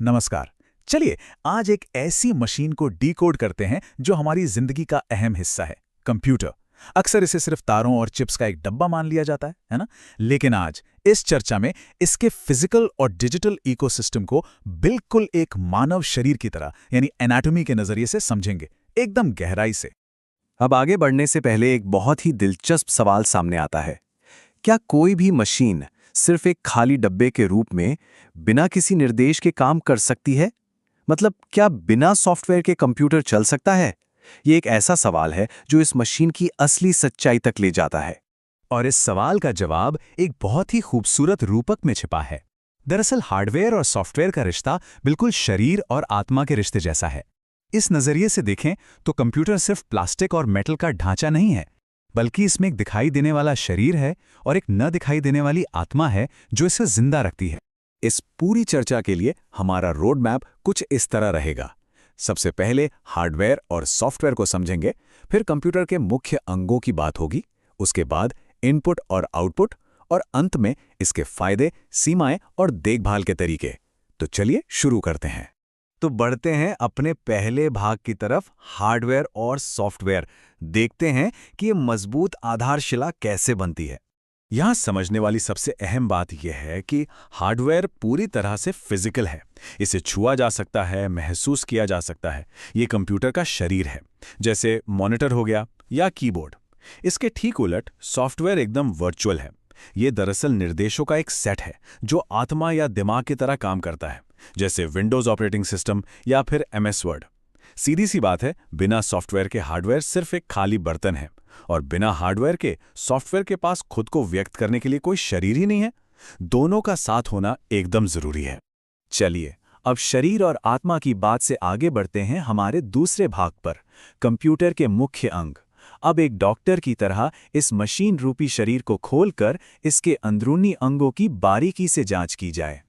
नमस्कार। चलिए आज एक ऐसी मशीन को डिकोड करते हैं जो हमारी जिंदगी का अहम हिस्सा है, कंप्यूटर। अक्सर इसे सिर्फ तारों और चिप्स का एक डब्बा मान लिया जाता है ना? लेकिन आज इस चर्चा में इसके फिजिकल और डिजिटल इकोसिस्टम को बिल्कुल एक मानव शरीर की तरह यानी एनाटॉमी के नजरिए से समझेंगे, एकदम गहराई से। अब आगे बढ़ने से पहले एक बहुत ही दिलचस्प सवाल सामने आता है। क्या कोई भी मशीन सिर्फ एक खाली डब्बे के रूप में बिना किसी निर्देश के काम कर सकती है? मतलब क्या बिना सॉफ्टवेयर के कंप्यूटर चल सकता है? ये एक ऐसा सवाल है जो इस मशीन की असली सच्चाई तक ले जाता है। और इस सवाल का जवाब एक बहुत ही खूबसूरत रूपक में छिपा है। दरअसल हार्डवेयर और सॉफ्टवेयर का रिश्ता बिल्कुल शरीर और आत्मा के रिश्ते जैसा है। इस नजरिए से देखें तो कंप्यूटर सिर्फ प्लास्टिक और मेटल का ढांचा नहीं है, बल्कि इसमें एक दिखाई देने वाला शरीर है और एक न दिखाई देने वाली आत्मा है जो इसे जिंदा रखती है। इस पूरी चर्चा के लिए हमारा रोड मैप कुछ इस तरह रहेगा। सबसे पहले हार्डवेयर और सॉफ्टवेयर को समझेंगे, फिर कंप्यूटर के मुख्य अंगों की बात होगी, उसके बाद इनपुट और आउटपुट, और अंत में इसके फायदे, सीमाएं और देखभाल के तरीके। तो चलिए शुरू करते हैं। तो बढ़ते हैं अपने पहले भाग की तरफ, हार्डवेयर और सॉफ्टवेयर। देखते हैं कि ये मजबूत आधारशिला कैसे बनती है। यहाँ समझने वाली सबसे अहम बात यह है कि हार्डवेयर पूरी तरह से फिजिकल है। इसे छुआ जा सकता है, महसूस किया जा सकता है। ये कंप्यूटर का शरीर है, जैसे मॉनिटर हो गया या कीबोर्ड। इसके ठीक उलट सॉफ्टवेयर एकदम वर्चुअल है। ये दरअसल निर्देशों का एक सेट है जो आत्मा या दिमाग की तरह काम करता है, जैसे विंडोज ऑपरेटिंग सिस्टम या फिर MS वर्ड। सीधी सी बात है, बिना सॉफ्टवेयर के हार्डवेयर सिर्फ एक खाली बर्तन है, और बिना हार्डवेयर के सॉफ्टवेयर के पास खुद को व्यक्त करने के लिए कोई शरीर ही नहीं है। दोनों का साथ होना एकदम जरूरी है। चलिए अब शरीर और आत्मा की बात से आगे बढ़ते हैं हमारे दूसरे भाग पर, कंप्यूटर के मुख्य अंग। अब एक डॉक्टर की तरह इस मशीन रूपी शरीर को खोलकर इसके अंदरूनी अंगों की बारीकी से जांच की जाए।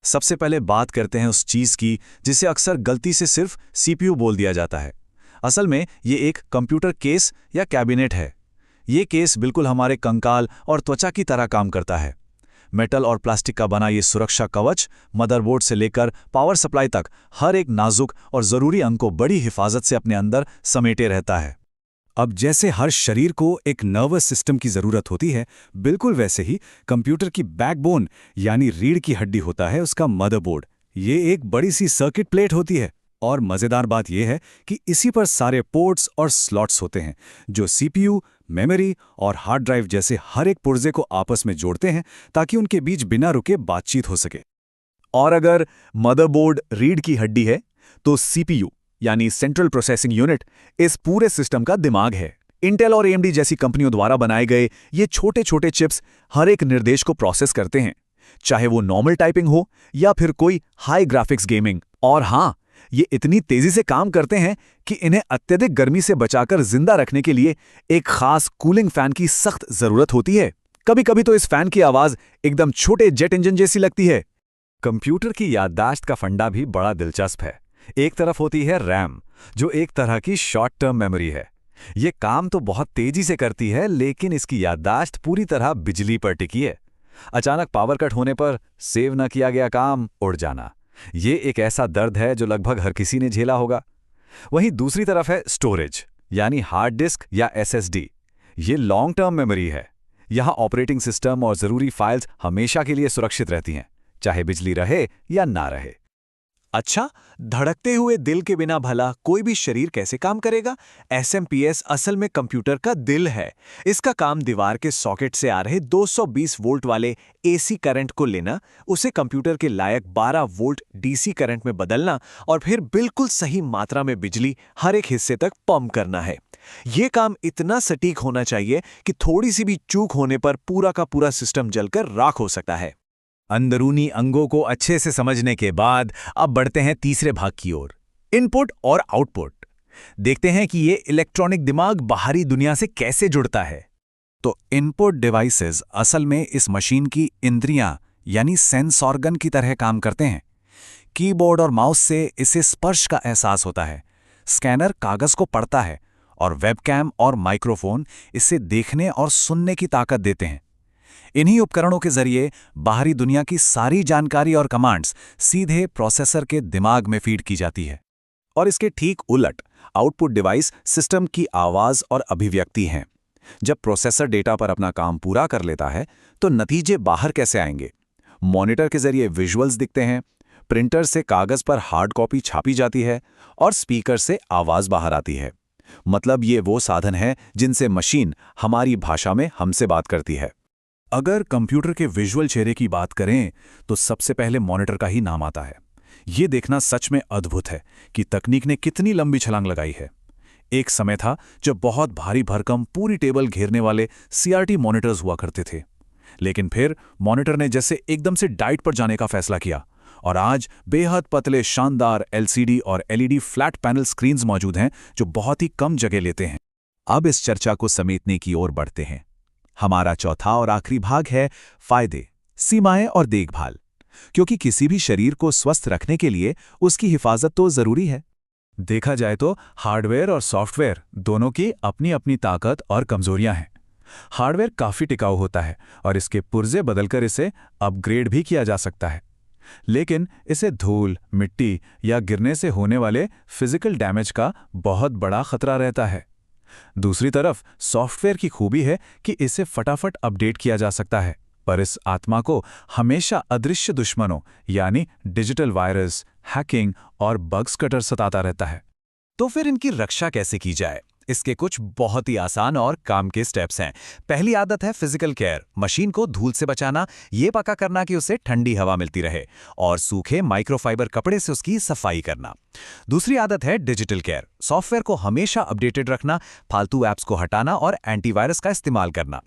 सबसे पहले बात करते हैं उस चीज की जिसे अक्सर गलती से सिर्फ CPU बोल दिया जाता है। असल में ये एक कंप्यूटर केस या कैबिनेट है। ये केस बिल्कुल हमारे कंकाल और त्वचा की तरह काम करता है। मेटल और प्लास्टिक का बना ये सुरक्षा कवच मदरबोर्ड से लेकर पावर सप्लाई तक हर एक नाजुक और ज़रूरी अंग को बड़ी हिफाजत से अपने अंदर समेटे रहता है। अब जैसे हर शरीर को एक नर्वस सिस्टम की ज़रूरत होती है, बिल्कुल वैसे ही कंप्यूटर की बैकबोन यानी रीढ़ की हड्डी होता है उसका मदरबोर्ड। ये एक बड़ी सी सर्किट प्लेट होती है, और मज़ेदार बात यह है कि इसी पर सारे पोर्ट्स और स्लॉट्स होते हैं जो CPU, मेमोरी और हार्ड ड्राइव जैसे हर एक पुर्जे को आपस में जोड़ते हैं ताकि उनके बीच बिना रुके बातचीत हो सके। और अगर मदरबोर्ड रीढ़ की हड्डी है तो CPU यानी सेंट्रल प्रोसेसिंग यूनिट इस पूरे सिस्टम का दिमाग है। इंटेल और AMD जैसी कंपनियों द्वारा बनाए गए ये छोटे छोटे चिप्स हर एक निर्देश को प्रोसेस करते हैं, चाहे वो नॉर्मल टाइपिंग हो या फिर कोई हाई ग्राफिक्स गेमिंग। और हाँ, ये इतनी तेजी से काम करते हैं कि इन्हें अत्यधिक गर्मी से बचाकर जिंदा रखने के लिए एक खास कूलिंग फैन की सख्त जरूरत होती है। कभी कभी तो इस फैन की आवाज एकदम छोटे जेट इंजन जैसी लगती है। कंप्यूटर की याददाश्त का फंडा भी बड़ा दिलचस्प है। एक तरफ होती है रैम, जो एक तरह की शॉर्ट टर्म मेमोरी है। ये काम तो बहुत तेजी से करती है, लेकिन इसकी याददाश्त पूरी तरह बिजली पर टिकी है। अचानक पावर कट होने पर सेव न किया गया काम उड़ जाना, ये एक ऐसा दर्द है जो लगभग हर किसी ने झेला होगा। वहीं दूसरी तरफ है स्टोरेज यानी हार्ड डिस्क या SSD। ये लॉन्ग टर्म मेमोरी है। यहाँ ऑपरेटिंग सिस्टम और ज़रूरी फाइल्स हमेशा के लिए सुरक्षित रहती हैं, चाहे बिजली रहे या ना रहे। अच्छा, धड़कते हुए दिल के बिना भला कोई भी शरीर कैसे काम करेगा? SMPS असल में कंप्यूटर का दिल है। इसका काम दीवार के सॉकेट से आ रहे 220 वोल्ट वाले AC करंट को लेना, उसे कंप्यूटर के लायक 12 वोल्ट DC करंट में बदलना और फिर बिल्कुल सही मात्रा में बिजली हर एक हिस्से तक पंप करना है। ये काम इतना सटीक होना चाहिए कि थोड़ी सी भी चूक होने पर पूरा का पूरा सिस्टम जलकर राख हो सकता है। अंदरूनी अंगों को अच्छे से समझने के बाद अब बढ़ते हैं तीसरे भाग की ओर, इनपुट और आउटपुट। देखते हैं कि ये इलेक्ट्रॉनिक दिमाग बाहरी दुनिया से कैसे जुड़ता है। तो इनपुट डिवाइसेस असल में इस मशीन की इंद्रियां यानी सेंस ऑर्गन की तरह काम करते हैं। कीबोर्ड और माउस से इसे स्पर्श का एहसास होता है, स्कैनर कागज को पढ़ता है, और वेबकैम और माइक्रोफोन इसे देखने और सुनने की ताकत देते हैं। इन्हीं उपकरणों के जरिए बाहरी दुनिया की सारी जानकारी और कमांड्स सीधे प्रोसेसर के दिमाग में फीड की जाती है। और इसके ठीक उलट आउटपुट डिवाइस सिस्टम की आवाज और अभिव्यक्ति हैं। जब प्रोसेसर डेटा पर अपना काम पूरा कर लेता है तो नतीजे बाहर कैसे आएंगे? मॉनिटर के जरिए विजुअल्स दिखते हैं, प्रिंटर से कागज पर हार्ड कॉपी छापी जाती है और स्पीकर से आवाज बाहर आती है। मतलब ये वो साधन है जिनसे मशीन हमारी भाषा में हमसे बात करती है। अगर कंप्यूटर के विजुअल चेहरे की बात करें तो सबसे पहले मॉनिटर का ही नाम आता है। ये देखना सच में अद्भुत है कि तकनीक ने कितनी लंबी छलांग लगाई है। एक समय था जब बहुत भारी भरकम पूरी टेबल घेरने वाले CRT मॉनिटर्स हुआ करते थे, लेकिन फिर मॉनिटर ने जैसे एकदम से डाइट पर जाने का फैसला किया और आज बेहद पतले शानदार LCD और LED फ्लैट पैनल स्क्रीन्स मौजूद हैं जो बहुत ही कम जगह लेते हैं। अब इस चर्चा को समेटने की ओर बढ़ते हैं। हमारा चौथा और आखिरी भाग है फायदे, सीमाएं और देखभाल, क्योंकि किसी भी शरीर को स्वस्थ रखने के लिए उसकी हिफाजत तो जरूरी है। देखा जाए तो हार्डवेयर और सॉफ्टवेयर दोनों की अपनी अपनी ताकत और कमजोरियां हैं। हार्डवेयर काफी टिकाऊ होता है और इसके पुर्जे बदलकर इसे अपग्रेड भी किया जा सकता है, लेकिन इसे धूल, मिट्टी या गिरने से होने वाले फिजिकल डैमेज का बहुत बड़ा खतरा रहता है। दूसरी तरफ सॉफ्टवेयर की खूबी है कि इसे फटाफट अपडेट किया जा सकता है, पर इस आत्मा को हमेशा अदृश्य दुश्मनों यानी डिजिटल वायरस, हैकिंग और बग्स कटर सताता रहता है। तो फिर इनकी रक्षा कैसे की जाए? इसके कुछ बहुत ही आसान और काम के स्टेप्स हैं। पहली आदत है फिजिकल केयर। मशीन को धूल से बचाना, ये पक्का करना कि उसे ठंडी हवा मिलती रहे और सूखे माइक्रोफाइबर कपड़े से उसकी सफाई करना। दूसरी आदत है डिजिटल केयर। सॉफ्टवेयर को हमेशा अपडेटेड रखना, फालतू ऐप्स को हटाना और एंटीवायरस का इस्तेमाल करना।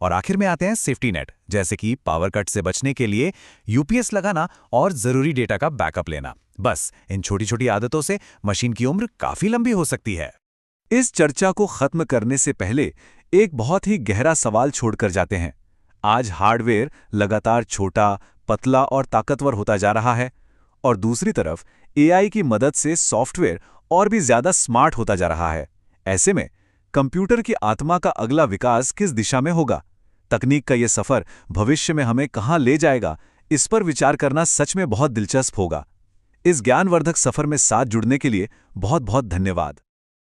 और आखिर में आते हैं सेफ्टी नेट, जैसे कि पावर कट से बचने के लिए UPS लगाना और जरूरी डेटा का बैकअप लेना। बस इन छोटी छोटी आदतों से मशीन की उम्र काफी लंबी हो सकती है। इस चर्चा को खत्म करने से पहले एक बहुत ही गहरा सवाल छोड़कर जाते हैं। आज हार्डवेयर लगातार छोटा, पतला और ताकतवर होता जा रहा है और दूसरी तरफ AI की मदद से सॉफ्टवेयर और भी ज्यादा स्मार्ट होता जा रहा है। ऐसे में कंप्यूटर की आत्मा का अगला विकास किस दिशा में होगा? तकनीक का यह सफर भविष्य में हमें कहां ले जाएगा, इस पर विचार करना सच में बहुत दिलचस्प होगा। इस ज्ञानवर्धक सफर में साथ जुड़ने के लिए बहुत बहुत धन्यवाद।